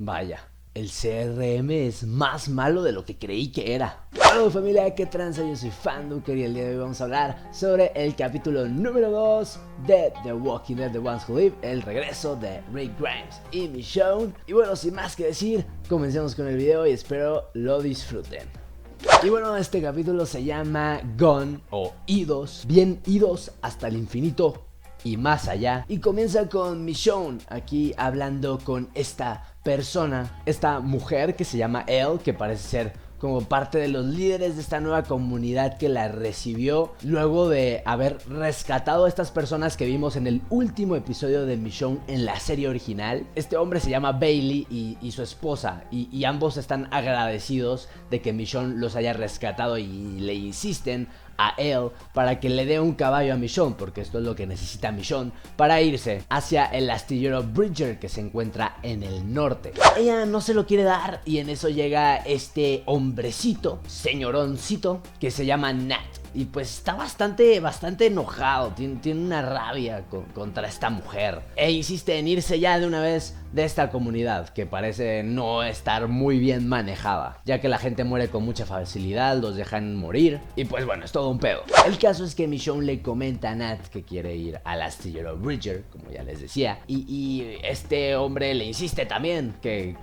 Vaya, el CRM es más malo de lo que creí que era. Hola familia, ¿qué tranza? Yo soy Fanduker y el día de hoy vamos a hablar sobre el capítulo número 2 de The Walking Dead: The Ones Who Live, el regreso de Rick Grimes y Michonne. Y bueno, sin más que decir, comencemos con el video y espero lo disfruten. Y bueno, este capítulo se llama Gone o Idos, bien idos hasta el infinito y más allá. Y comienza con Michonne aquí hablando con esta persona, esta mujer que se llama Elle, que parece ser como parte de los líderes de esta nueva comunidad que la recibió luego de haber rescatado a estas personas que vimos en el último episodio de Michonne en la serie original. Este hombre se llama Bailey y su esposa, y ambos están agradecidos de que Michonne los haya rescatado y le insisten a Elle para que le dé un caballo a Michonne, porque esto es lo que necesita Michonne para irse hacia el astillero Bridger que se encuentra en el norte. Ella no se lo quiere dar y en eso llega este hombrecito, señoroncito, que se llama Nat. Y pues está bastante enojado, tiene una rabia contra esta mujer. E insiste en irse ya de una vez de esta comunidad, que parece no estar muy bien manejada, ya que la gente muere con mucha facilidad, los dejan morir, y pues bueno, es todo un pedo. El caso es que Michonne le comenta a Nat que quiere ir al astillero Bridger, como ya les decía, y este hombre le insiste también que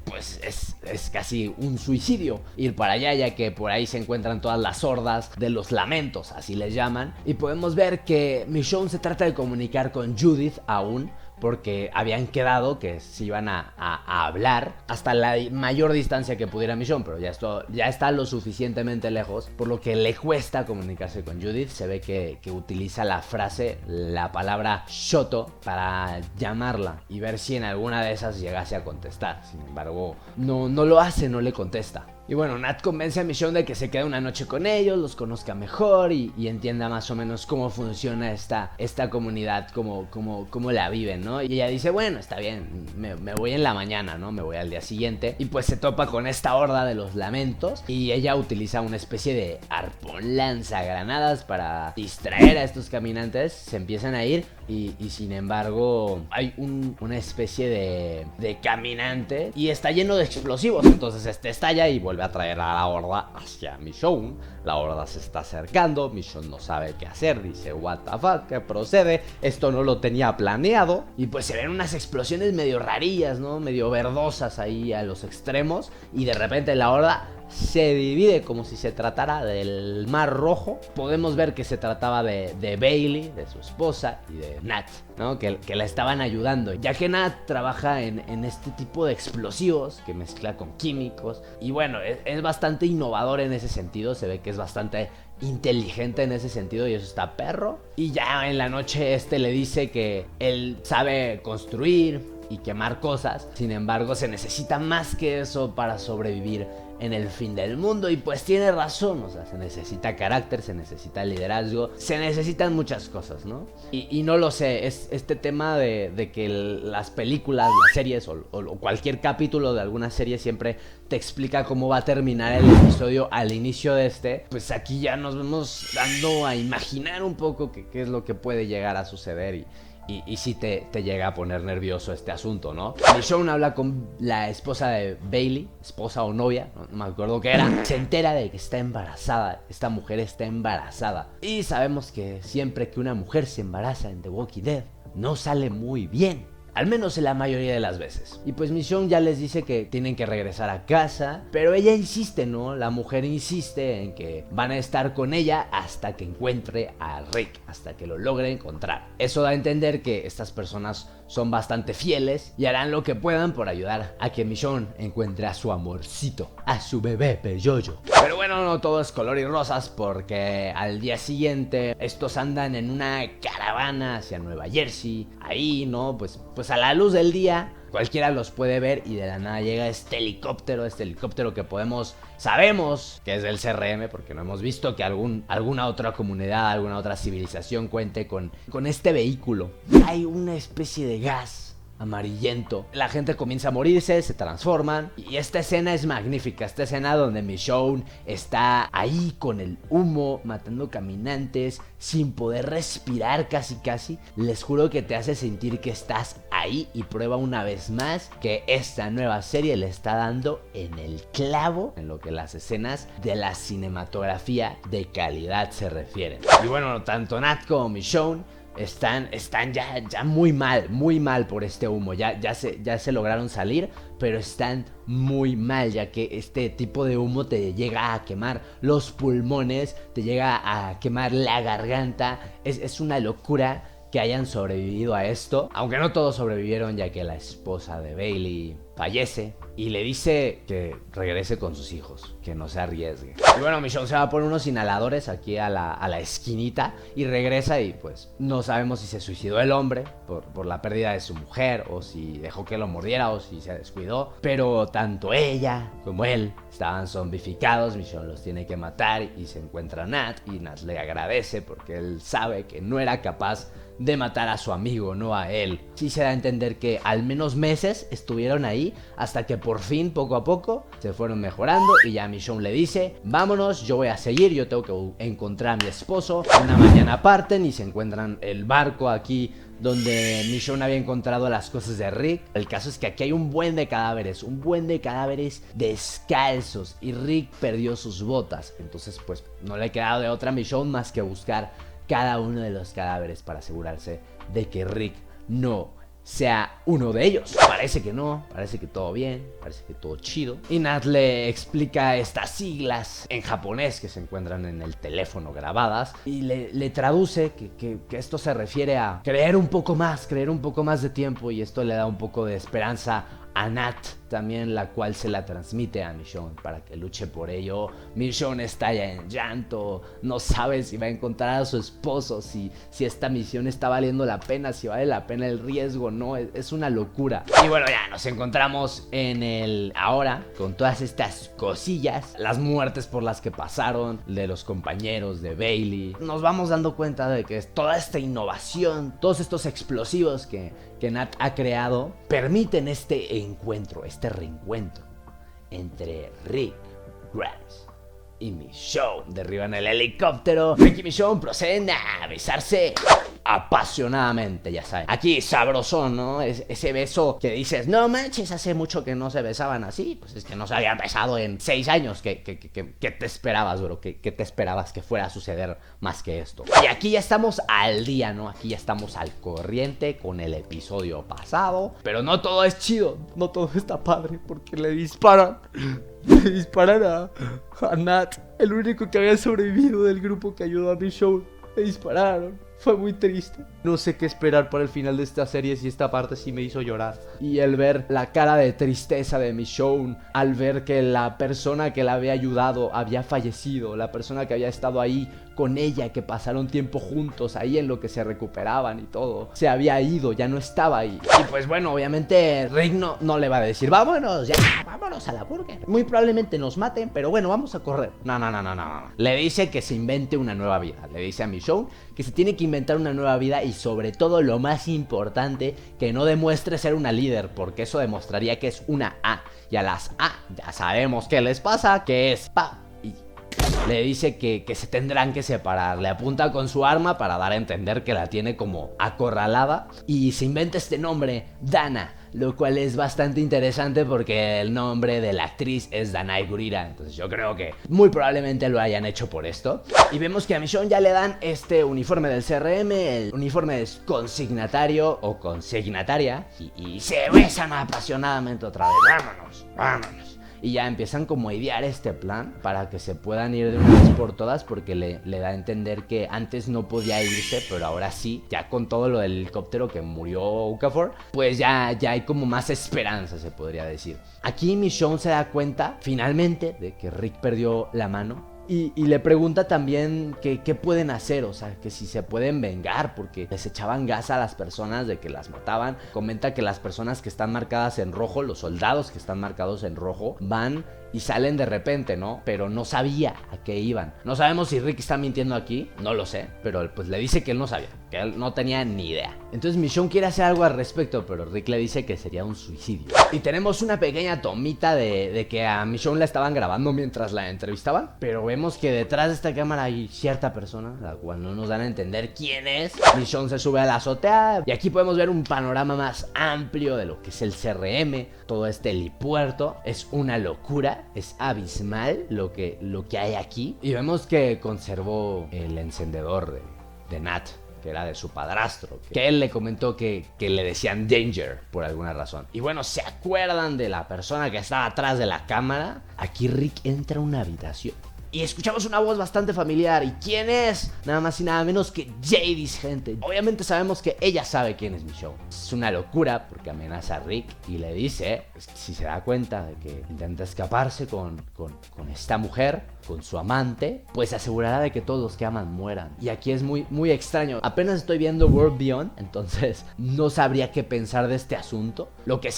pues es casi un suicidio ir para allá, ya que por ahí se encuentran todas las hordas de los lamentos, así les llaman. Y podemos ver que Michonne se trata de comunicar con Judith aún, porque habían quedado que se iban a hablar hasta la mayor distancia que pudiera Michonne, pero ya está lo suficientemente lejos, por lo que le cuesta comunicarse con Judith. Se ve que utiliza la palabra Shoto para llamarla y ver si en alguna de esas llegase a contestar. Sin embargo, no lo hace, no le contesta. Y bueno, Nat convence a Michonne de que se quede una noche con ellos, los conozca mejor y entienda más o menos cómo funciona esta comunidad, cómo la viven, ¿no? Y ella dice, bueno, está bien, me voy en la mañana, ¿no? Me voy al día siguiente. Y pues se topa con esta horda de los lamentos y ella utiliza una especie de arpón lanzagranadas para distraer a estos caminantes. Se empiezan a ir y sin embargo hay una especie de caminante y está lleno de explosivos. Entonces estalla y vuelve a traer a la horda hacia Michonne. La horda se está acercando, Michonne no sabe qué hacer, dice what the fuck, ¿qué procede? Esto no lo tenía planeado. Y pues se ven unas explosiones medio rarillas, ¿no? Medio verdosas ahí a los extremos. Y de repente la horda se divide como si se tratara del Mar Rojo. Podemos ver que se trataba de Bailey, de su esposa, y de Nat, ¿no? Que la estaban ayudando, ya que Nat trabaja en este tipo de explosivos que mezcla con químicos. Y bueno, es bastante innovador en ese sentido. Se ve que es bastante inteligente en ese sentido y eso está perro. Y ya en la noche le dice que él sabe construir y quemar cosas. Sin embargo, se necesita más que eso para sobrevivir en el fin del mundo. Y pues tiene razón, o sea, se necesita carácter, se necesita liderazgo, se necesitan muchas cosas, ¿no? Y no lo sé, es este tema de que las películas, las series o cualquier capítulo de alguna serie siempre te explica cómo va a terminar el episodio al inicio de pues aquí ya nos vamos dando a imaginar un poco qué es lo que puede llegar a suceder y sí te llega a poner nervioso este asunto, ¿no? Michonne habla con la esposa de Bailey, esposa o novia, no me acuerdo qué era. Se entera de que está embarazada, esta mujer está embarazada. Y sabemos que siempre que una mujer se embaraza en The Walking Dead, no sale muy bien. Al menos en la mayoría de las veces. Y pues Michonne ya les dice que tienen que regresar a casa, pero ella insiste, ¿no? La mujer insiste en que van a estar con ella hasta que encuentre a Rick, hasta que lo logre encontrar. Eso da a entender que estas personas son bastante fieles y harán lo que puedan por ayudar a que Michonne encuentre a su amorcito, a su bebé peyoyo. Pero bueno, no todo es color y rosas, porque al día siguiente estos andan en una caravana hacia Nueva Jersey. Ahí, ¿no? Pues a la luz del día cualquiera los puede ver y de la nada llega este helicóptero que sabemos que es del CRM, porque no hemos visto que alguna otra comunidad, alguna otra civilización cuente con este vehículo. Hay una especie de gas amarillento. La gente comienza a morirse, se transforman. Y esta escena es magnífica. Esta escena donde Michonne está ahí con el humo, matando caminantes, sin poder respirar casi. Les juro que te hace sentir que estás ahí ahí y prueba una vez más que esta nueva serie le está dando en el clavo en lo que las escenas de la cinematografía de calidad se refieren. Y bueno, tanto Nat como Michonne están ya muy mal por este humo. Ya se lograron salir, pero están muy mal, ya que este tipo de humo te llega a quemar los pulmones, te llega a quemar la garganta. Es una locura que hayan sobrevivido a esto, aunque no todos sobrevivieron, ya que la esposa de Bailey fallece y le dice que regrese con sus hijos, que no se arriesgue. Y bueno, Michonne se va a poner unos inhaladores aquí a la esquinita y regresa, y pues no sabemos si se suicidó el hombre por la pérdida de su mujer, o si dejó que lo mordiera, o si se descuidó, pero tanto ella como él estaban zombificados. Michonne los tiene que matar y se encuentra Nat, y Nat le agradece porque él sabe que no era capaz de matar a su amigo, no a él. Sí se da a entender que al menos meses estuvieron ahí hasta que por fin, poco a poco, se fueron mejorando, y ya Michonne le dice: vámonos, yo voy a seguir, yo tengo que encontrar a mi esposo. Una mañana parten y se encuentran el barco aquí donde Michonne había encontrado las cosas de Rick. El caso es que aquí hay un buen de cadáveres descalzos, y Rick perdió sus botas. Entonces pues no le queda de otra a Michonne más que buscar cada uno de los cadáveres para asegurarse de que Rick no sea uno de ellos. Parece que no, parece que todo bien, parece que todo chido. Y Nat le explica estas siglas en japonés que se encuentran en el teléfono grabadas, y le traduce que esto se refiere a creer un poco más de tiempo, y esto le da un poco de esperanza a Nat también, la cual se la transmite a Michonne para que luche por ello. Michonne está ya en llanto, no sabe si va a encontrar a su esposo, si esta misión está valiendo la pena, si vale la pena el riesgo, no, es una locura. Y bueno, ya nos encontramos en el ahora, con todas estas cosillas, las muertes por las que pasaron de los compañeros de Bailey. Nos vamos dando cuenta de que toda esta innovación, todos estos explosivos que Nat ha creado, permiten este reencuentro entre Rick Grimes y Michonne. Derriban el helicóptero. Rick y Michonne proceden a besarse apasionadamente, ya saben. Aquí sabrosón, ¿no? Ese beso que dices: no manches, hace mucho que no se besaban así. Pues es que no se habían besado en 6 años. ¿Qué te esperabas, bro? ¿Qué te esperabas que fuera a suceder más que esto? Y aquí ya estamos al día, ¿no? Aquí ya estamos al corriente con el episodio pasado. Pero no todo es chido, no todo está padre, porque le disparan a Nat, el único que había sobrevivido del grupo que ayudó a Michonne. Le dispararon. Fue muy triste. No sé qué esperar para el final de esta serie, si esta parte sí me hizo llorar. Y el ver la cara de tristeza de Michonne, al ver que la persona que la había ayudado había fallecido, la persona que había estado ahí con ella, que pasaron tiempo juntos ahí en lo que se recuperaban y todo, se había ido, ya no estaba ahí. Y pues bueno, obviamente Rick no le va a decir: vámonos, ya, vámonos a la burger. Muy probablemente nos maten, pero bueno, vamos a correr. No. Le dice que se invente una nueva vida. Le dice a Michonne que se tiene que inventar una nueva vida, y sobre todo, lo más importante, que no demuestre ser una líder, porque eso demostraría que es una A. Y a las A ya sabemos qué les pasa, que es pa. Le dice que se tendrán que separar. Le apunta con su arma para dar a entender que la tiene como acorralada, y se inventa este nombre, Dana, lo cual es bastante interesante porque el nombre de la actriz es Danai Gurira. Entonces yo creo que muy probablemente lo hayan hecho por esto. Y vemos que a Michonne ya le dan este uniforme del CRM, el uniforme de consignatario o consignataria, y se besan apasionadamente otra vez. Vámonos. Y ya empiezan como a idear este plan para que se puedan ir de una vez por todas, porque le da a entender que antes no podía irse, pero ahora sí, ya con todo lo del helicóptero que murió Okafor, pues ya hay como más esperanza, se podría decir. Aquí Michonne se da cuenta finalmente de que Rick perdió la mano. Y le pregunta también qué pueden hacer, o sea, que si se pueden vengar, porque les echaban gas a las personas de que las mataban. Comenta que las personas que están marcadas en rojo, los soldados que están marcados en rojo, van y salen de repente, ¿no? Pero no sabía a qué iban. No sabemos si Rick está mintiendo aquí, no lo sé, pero pues le dice que él no sabía, porque él no tenía ni idea. Entonces Michonne quiere hacer algo al respecto, pero Rick le dice que sería un suicidio. Y tenemos una pequeña tomita de que a Michonne la estaban grabando mientras la entrevistaban, pero vemos que detrás de esta cámara hay cierta persona, la cual no nos dan a entender quién es. Michonne se sube a la azotea y aquí podemos ver un panorama más amplio de lo que es el CRM, todo este helipuerto. Es una locura, es abismal lo que hay aquí. Y vemos que conservó el encendedor de Nat, que era de su padrastro, que él le comentó que le decían Danger por alguna razón. Y bueno, ¿se acuerdan de la persona que estaba atrás de la cámara? Aquí Rick entra a una habitación y escuchamos una voz bastante familiar. ¿Y quién es? Nada más y nada menos que Jadis, gente. Obviamente sabemos que ella sabe quién es Michonne. Es una locura porque amenaza a Rick y le dice, pues, si se da cuenta de que intenta escaparse con esta mujer, con su amante, pues se asegurará de que todos los que aman mueran. Y aquí es muy, muy extraño. Apenas estoy viendo World Beyond, entonces no sabría qué pensar de este asunto. Lo que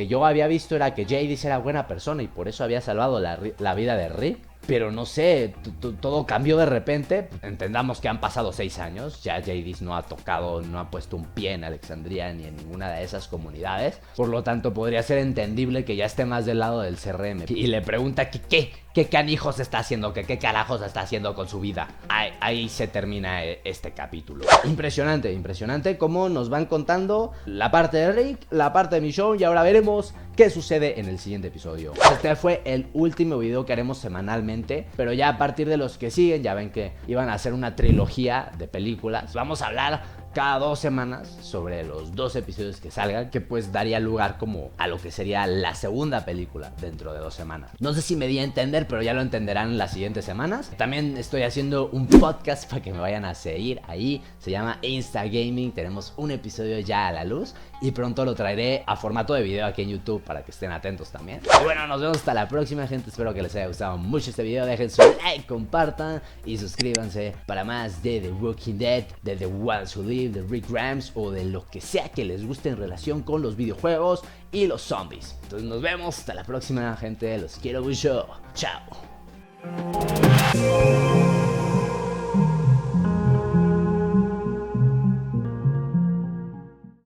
yo había visto era que Jadis era buena persona y por eso había salvado la vida de Rick. Pero no sé, todo cambió de repente. Entendamos que han pasado 6 años. Ya Jadis no ha tocado, no ha puesto un pie en Alexandria ni en ninguna de esas comunidades. Por lo tanto, podría ser entendible que ya esté más del lado del CRM. Y le pregunta ¿qué canijos está haciendo? ¿Qué carajos está haciendo con su vida? Ahí se termina este capítulo. Impresionante cómo nos van contando la parte de Rick, la parte de Michonne, y ahora veremos qué sucede en el siguiente episodio. Este fue el último video que haremos semanalmente, pero ya a partir de los que siguen, ya ven que iban a hacer una trilogía de películas. Vamos a hablar cada 2 semanas sobre los 2 episodios que salgan, que pues daría lugar como a lo que sería la segunda película dentro de 2 semanas. No sé si me di a entender, pero ya lo entenderán las siguientes semanas. También estoy haciendo un podcast para que me vayan a seguir ahí. Se llama Insta Gaming. Tenemos un episodio ya a la luz y pronto lo traeré a formato de video aquí en YouTube para que estén atentos también. Y bueno, nos vemos hasta la próxima, gente. Espero que les haya gustado mucho este video. Dejen su like, compartan y suscríbanse para más de The Walking Dead, de The Ones Who Live, de Rick Grimes o de lo que sea que les guste en relación con los videojuegos y los zombies. Entonces nos vemos hasta la próxima, gente. Los quiero mucho. Chao.